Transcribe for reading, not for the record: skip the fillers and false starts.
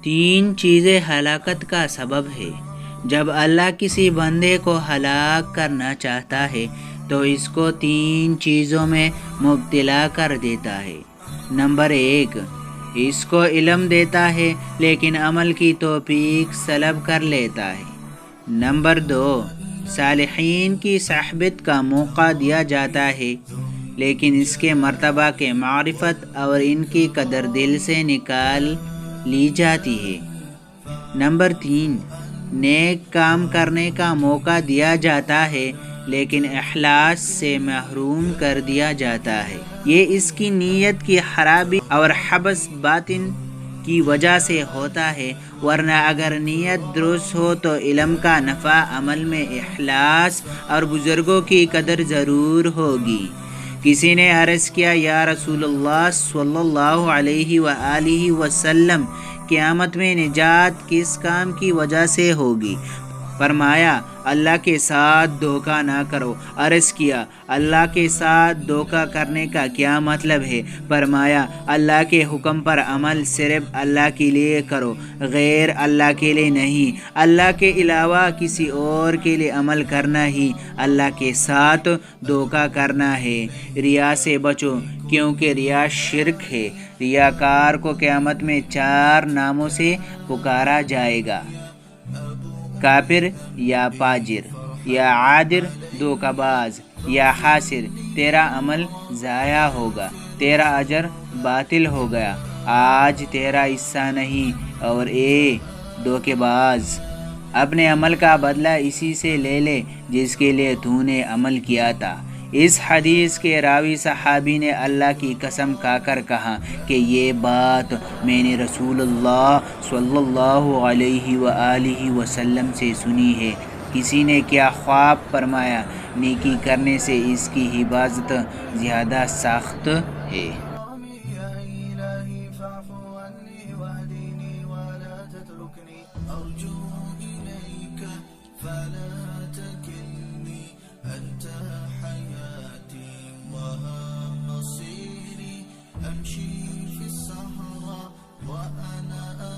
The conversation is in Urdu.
تین چیزیں ہلاکت کا سبب ہے۔ جب اللہ کسی بندے کو ہلاک کرنا چاہتا ہے تو اس کو تین چیزوں میں مبتلا کر دیتا ہے۔ نمبر 1، اس کو علم دیتا ہے لیکن عمل کی توفیق سلب کر لیتا ہے۔ نمبر 2، صالحین کی صحبت کا موقع دیا جاتا ہے لیکن اس کے مرتبہ کے معرفت اور ان کی قدر دل سے نکال لی جاتی ہے۔ نمبر 3، نیک کام کرنے کا موقع دیا جاتا ہے لیکن اخلاص سے محروم کر دیا جاتا ہے۔ یہ اس کی نیت کی خرابی اور حبس باطن کی وجہ سے ہوتا ہے، ورنہ اگر نیت درست ہو تو علم کا نفع عمل میں اخلاص اور بزرگوں کی قدر ضرور ہوگی۔ کسی نے عرض کیا، یا رسول اللہ صلی اللہ علیہ وآلہ وسلم، قیامت میں نجات کس کام کی وجہ سے ہوگی؟ فرمایا، اللہ کے ساتھ دھوکہ نہ کرو۔ عرض کیا، اللہ کے ساتھ دھوکہ کرنے کا کیا مطلب ہے؟ فرمایا، اللہ کے حکم پر عمل صرف اللہ کے لیے کرو، غیر اللہ کے لیے نہیں۔ اللہ کے علاوہ کسی اور کے لیے عمل کرنا ہی اللہ کے ساتھ دھوکہ کرنا ہے۔ ریا سے بچو، کیونکہ ریا شرک ہے۔ ریاکار کو قیامت میں 4 ناموں سے پکارا جائے گا: کافر یا فاجر، یا عادر دھوکہ باز، یا خاسر، تیرا عمل ضائع ہوگا، تیرا اجر باطل ہو گیا، آج تیرا حصہ نہیں، اور اے دھوکے باز، اپنے عمل کا بدلہ اسی سے لے لے جس کے لیے تو نے عمل کیا تھا۔ اس حدیث کے راوی صحابی نے اللہ کی قسم کھا کر کہا کہ یہ بات میں نے رسول اللہ صلی اللہ علیہ وآلہ وسلم سے سنی ہے۔ کسی نے کیا خواب فرمایا، نیکی کرنے سے اس کی حفاظت زیادہ سخت ہے۔ أمشي في الصحراء وأنا